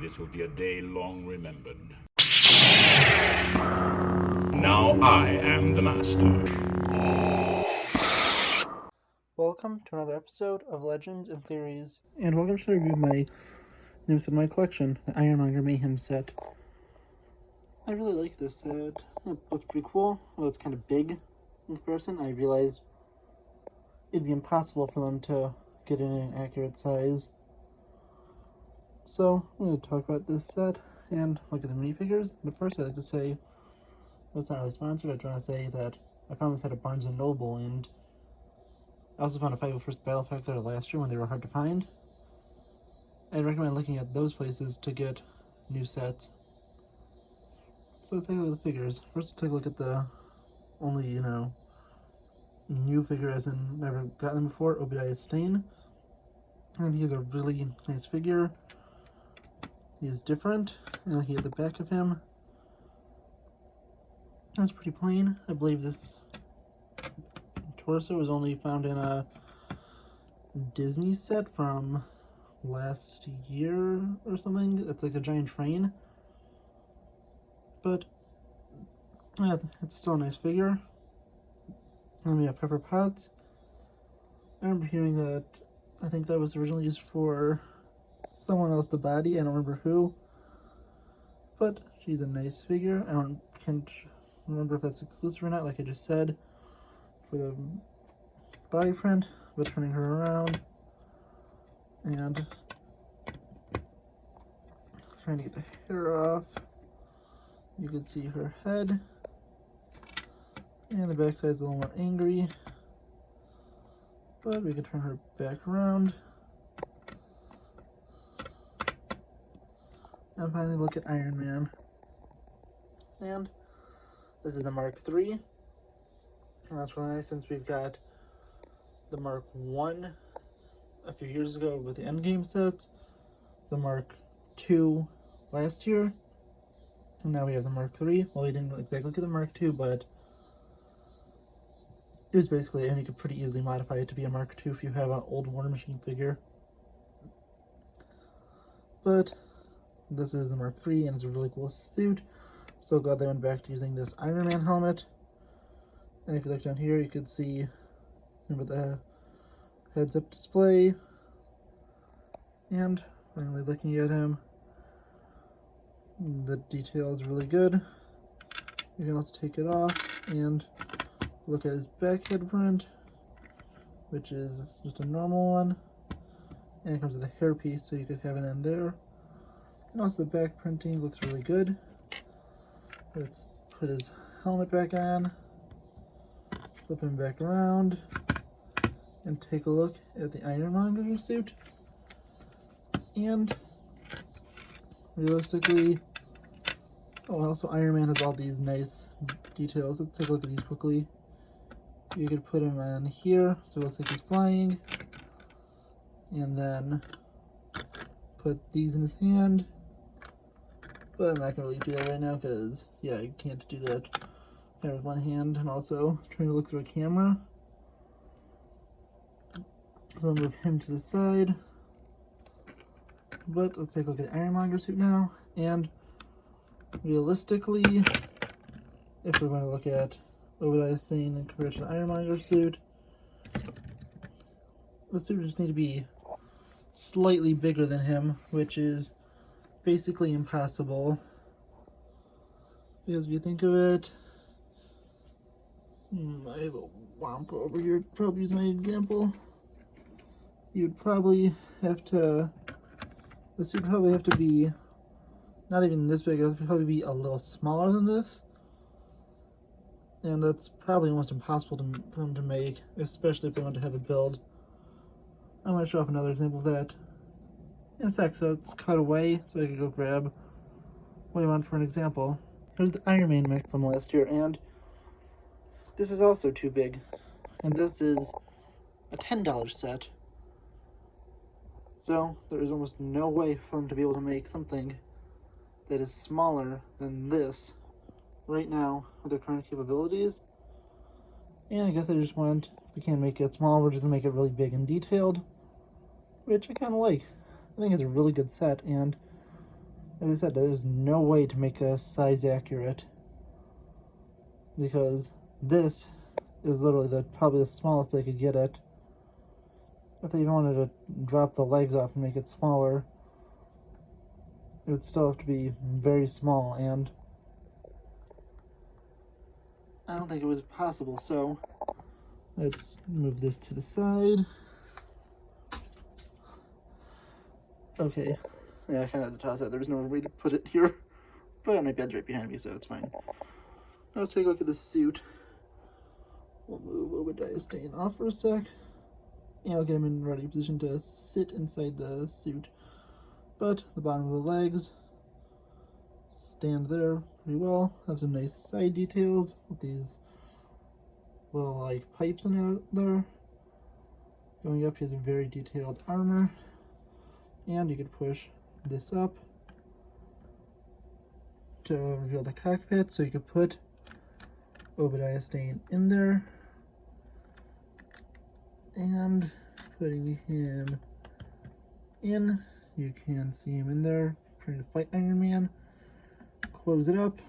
This will be a day long remembered. Now I am the master. Welcome to another episode of Legends and Theories, and welcome to review my new set in my collection, the Ironmonger Mayhem set. I really like this set. It looks pretty cool, although it's kind of big in comparison. I realized it'd be impossible for them to get in an accurate size. So, I'm going to talk about this set and look at the minifigures. But first, I'd like to say, it's not really sponsored. I just want to say that I found this at a Barnes & Noble, and I also found a 501st Battle Pack there last year when they were hard to find. I'd recommend looking at those places to get new sets. So let's take a look at the figures. First, let's take a look at the only, new figure as in never gotten them before, Obi-Wan Stain. And he's a really nice figure. He is different, and looking at the back of him, that's pretty plain. I believe this torso was only found in a Disney set from last year or something. It's like a giant train. But yeah, it's still a nice figure. And we have Pepper Potts. I remember hearing that, I think that was originally used for someone else, the body. I don't remember who. But she's a nice figure. Can't remember if that's exclusive or not, like I just said, for the body print. But turning her around and trying to get the hair off, you can see her head, and the back side's a little more angry, but we can turn her back around. And finally look at Iron Man. And this is the Mark III. And that's really nice since we've got the Mark I a few years ago with the Endgame sets, the Mark II last year, and now we have the Mark III. Well, we didn't exactly get the Mark II, but it was basically, and you could pretty easily modify it to be a Mark II if you have an old War Machine figure. But this is the Mark III, and it's a really cool suit. So glad they went back to using this Iron Man helmet. And if you look down here, you could see with the heads-up display. And finally looking at him, the detail is really good. You can also take it off and look at his back head print, which is just a normal one. And it comes with a hairpiece, so you could have it in there. And also the back printing looks really good. Let's put his helmet back on, flip him back around, and take a look at the Ironmonger suit. And realistically, also Iron Man has all these nice details. Let's take a look at these quickly. You could put him on here, so it looks like he's flying, and then put these in his hand. But I'm not gonna really do that right now because, yeah, you can't do that with one hand, and also trying to look through a camera. So I'll move him to the side. But let's take a look at the Ironmonger suit now. And realistically, if we're going to look at Obi-Wan Stain in comparison to the Ironmonger suit, the suit just need to be slightly bigger than him, which is basically impossible. Because if you think of it, I have a Wampa over here, probably use my example. You'd probably have to, the suit would probably have to be not even this big, it would probably be a little smaller than this. And that's probably almost impossible for them to make, especially if they want to have a build. I'm going to show off another example of that in a sec, so it's cut away, so I could go grab what I want for an example. Here's the Iron Man mech from last year, and this is also too big. And this is a $10 set. So there is almost no way for them to be able to make something that is smaller than this right now with their current capabilities. And I guess they just went, we can't make it small, we're just going to make it really big and detailed, which I kind of like. I think it's a really good set, and As I said, there's no way to make a size accurate, because this is literally probably the smallest they could get it. If they even wanted to drop the legs off and make it smaller, it would still have to be very small, and I don't think it was possible. So let's move this to the side. Okay, yeah, I kind of had to toss that. There's no way to put it here, but my bed's right behind me, so it's fine. Now let's take a look at the suit. We'll move Obadiah Stain off for a sec, and I'll get him in ready position to sit inside the suit. But the bottom of the legs stand there pretty well. Have some nice side details with these little like pipes in there. Going up, he has a very detailed armor, and you could push this up to reveal the cockpit, so you could put Obadiah Stain in there, and putting him in, you can see him in there trying to fight Iron Man. Close it up,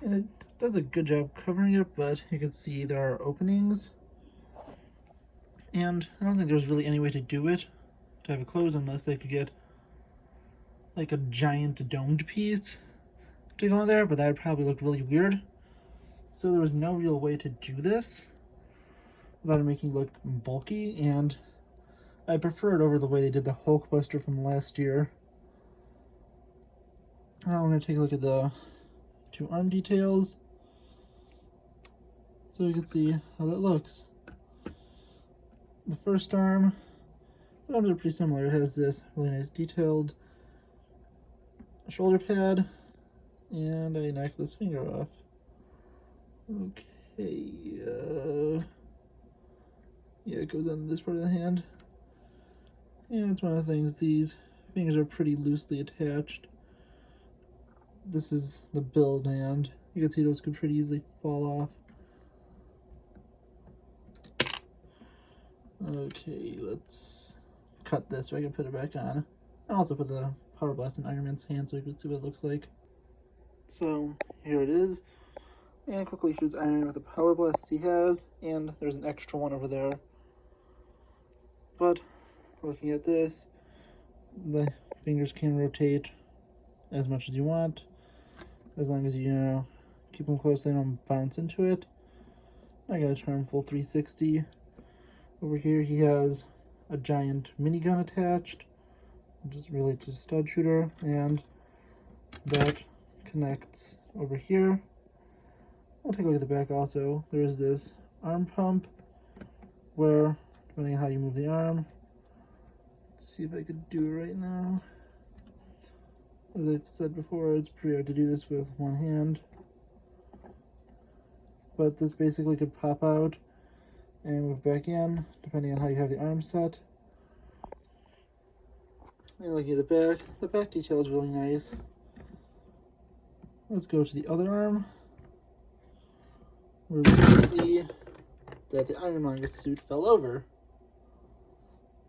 and it does a good job covering it, but you can see there are openings, and I don't think there's really any way to do it, to have it closed, unless they could get like a giant domed piece to go in there, but that would probably look really weird. So there was no real way to do this without it making it look bulky, and I prefer it over the way they did the Hulkbuster from last year. Now I'm going to take a look at the two arm details, so you can see how that looks. The first arm, the arms are pretty similar. It has this really nice detailed shoulder pad, and I knocked this finger off. Okay, yeah, it goes on this part of the hand, and it's one of the things, these fingers are pretty loosely attached. This is the build, and you can see those could pretty easily fall off. Okay, let's cut this so I can put it back on. I also put the Power Blast in Iron Man's hand so you can see what it looks like. So here it is, and quickly here's Iron Man with the Power Blast he has, and there's an extra one over there. But looking at this, the fingers can rotate as much as you want, as long as you keep them close, they don't bounce into it. I got a turn full 360. Over here he has a giant minigun attached, which is related to stud shooter, and that connects over here. I'll take a look at the back also. There is this arm pump where, depending on how you move the arm, let's see if I could do it right now. As I've said before, it's pretty hard to do this with one hand, but this basically could pop out and move back in, depending on how you have the arm set. And looking at the back detail is really nice. Let's go to the other arm, where we can see that the Ironmonger suit fell over.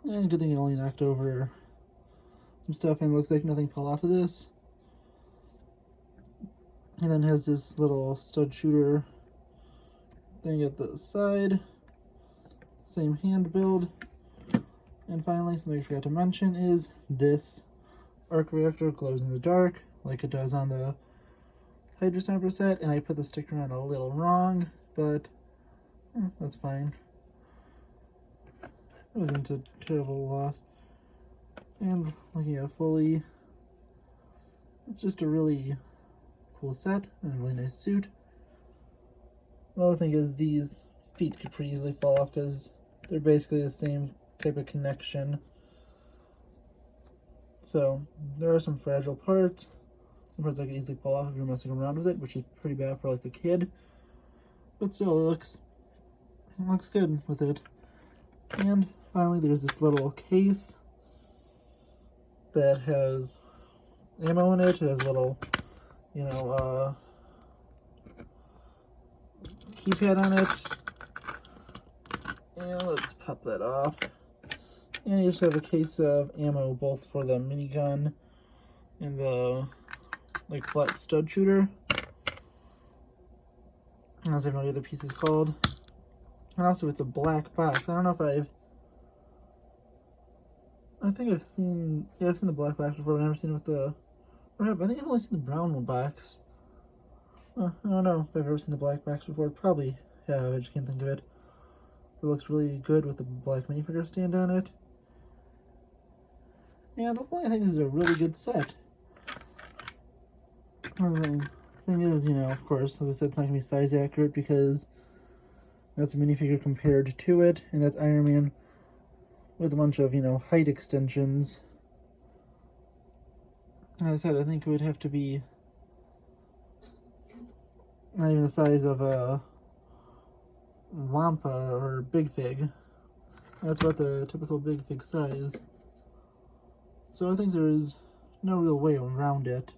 And good thing it only knocked over some stuff, and it looks like nothing fell off of this. And then has this little stud shooter thing at the side. Same hand build. And finally, something I forgot to mention is this arc reactor glows in the dark, like it does on the Hydra Sniper set, and I put the sticker on a little wrong, but that's fine. It wasn't a terrible loss. And looking at it fully, it's just a really cool set and a really nice suit. Another thing is these feet could pretty easily fall off because they're basically the same type of connection. So there are some fragile parts. Some parts that could easily fall off if you're messing around with it, which is pretty bad for like a kid. But still, it looks good with it. And finally, there's this little case that has ammo in it. It has a little, keypad on it. And let's pop that off. And you just have a case of ammo, both for the minigun and the like flat stud shooter. I also have no other piece is called. And also it's a black box. I don't know if I think I've seen the black box before, but I've never seen it with the, or I think I've only seen the brown box. I don't know if I've ever seen the black box before. Probably have, I just can't think of it. It looks really good with the black minifigure stand on it. And ultimately I think this is a really good set. The thing is, of course, as I said, it's not going to be size accurate because that's a minifigure compared to it, and that's Iron Man with a bunch of, height extensions. As I said, I think it would have to be not even the size of a Wampa or Big Fig. That's about the typical Big Fig size. So I think there is no real way around it.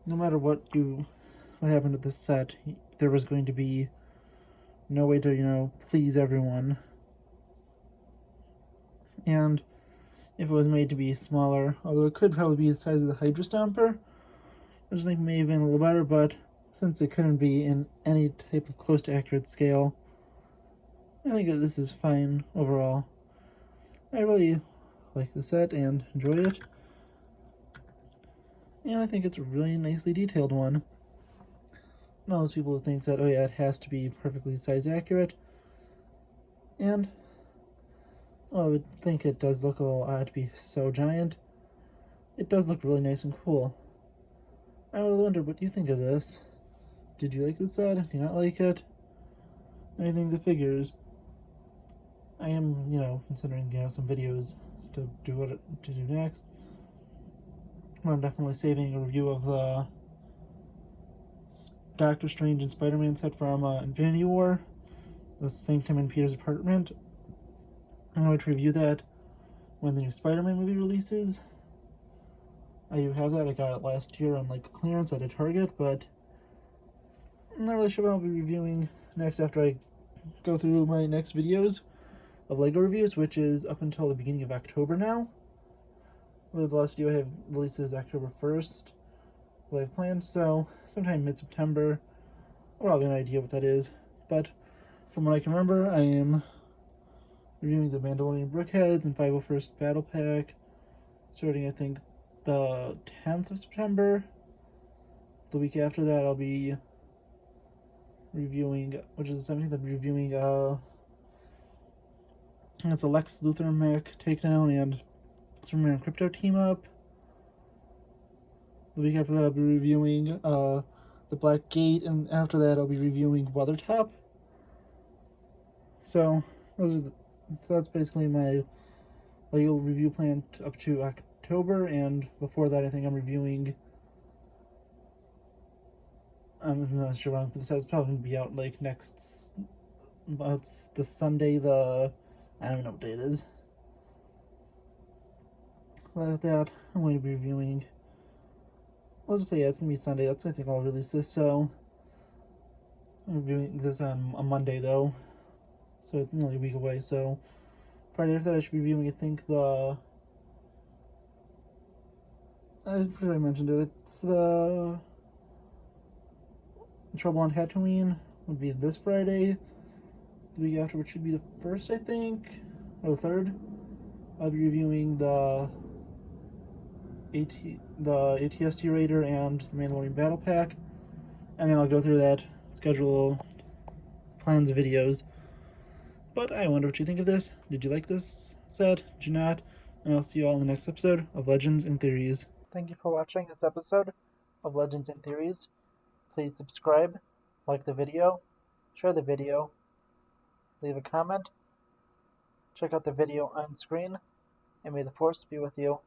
No matter what happened with this set, there was going to be no way to, please everyone. And if it was made to be smaller, although it could probably be the size of the Hydra Stomper, which I think may have been a little better, but since it couldn't be in any type of close to accurate scale, I think that this is fine overall. I really like the set and enjoy it. And I think it's a really nicely detailed one. Not those people who think that, oh yeah, it has to be perfectly size accurate. And well, I would think it does look a little odd to be so giant. It does look really nice and cool. I really wonder, what do you think of this? Did you like the set? Do you not like it? Anything the figures? I am, considering, some videos to do next. I'm definitely saving a review of the Doctor Strange and Spider-Man set from Infinity War, the Sanctum in Peter's apartment. I'm going to review that when the new Spider-Man movie releases. I do have that. I got it last year on clearance at a Target, but I'm not really sure what I'll be reviewing next after I go through my next videos of LEGO reviews, which is up until the beginning of October now. The last video I have releases October 1st, what I've planned, so sometime mid-September, I'll probably have an idea what that is. But from what I can remember, I am reviewing the Mandalorian Brickheads and 501st Battle Pack, starting I think the 10th of September. The week after that I'll be reviewing, which is the 17th, I'll be reviewing it's a Lex Luthor mech takedown and Superman Crypto team up. The week after that I'll be reviewing the Black Gate, and after that I'll be reviewing Weathertop. So that's basically my LEGO review plan up to October, and before that I think I'm reviewing, I'm not sure when, but this is probably going to be out next, about the Sunday, I don't know what day it is. Like that, I'm going to be reviewing, I'll just say, yeah, it's going to be Sunday. That's, I think, I'll release this, so I'm reviewing this on a Monday, though, so it's nearly a week away. So Friday after that I should be reviewing, I think, I'm pretty sure I mentioned it, it's the Trouble on Tatooine, would be this Friday. The week after, which should be the 1st, I think, or the 3rd, I'll be reviewing the ATST Raider and the Mandalorian Battle Pack, and then I'll go through that, schedule plans of videos. But I wonder what you think of this. Did you like this set? Did you not? And I'll see you all in the next episode of Legends and Theories. Thank you for watching this episode of Legends and Theories. Please subscribe, like the video, share the video, leave a comment, check out the video on screen, and may the Force be with you.